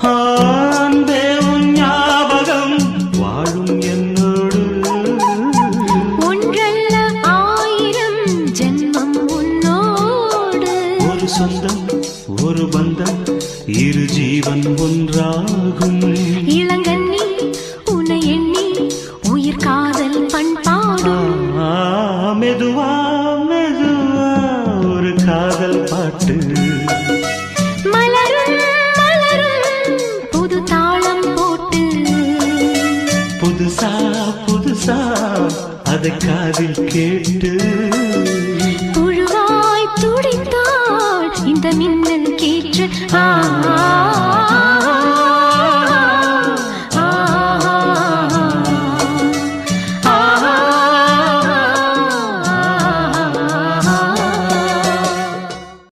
அன்பே உன் ஞாபகம் வாழும் என்னோடு. ஒன்றல்ல ஆயிரம் ஜென்மம் உன்னோடு. ஒரு சொந்தம் ஒரு பந்தம் இரு ஜீவன் ஒன்றாகும். இளங்கண்ணி உன்னை எண்ணி உயிர் காதல் பண்பாடும். மெதுவா மெதுவா ஒரு காதல் பாட்டு. மலரும் மலரும் புது தாளம் போட்டு. புதுசா புதுசா அதை காதில் கேட்டு. புழுவாய் துடித்தாள் இந்த மின்னல் கேற்று.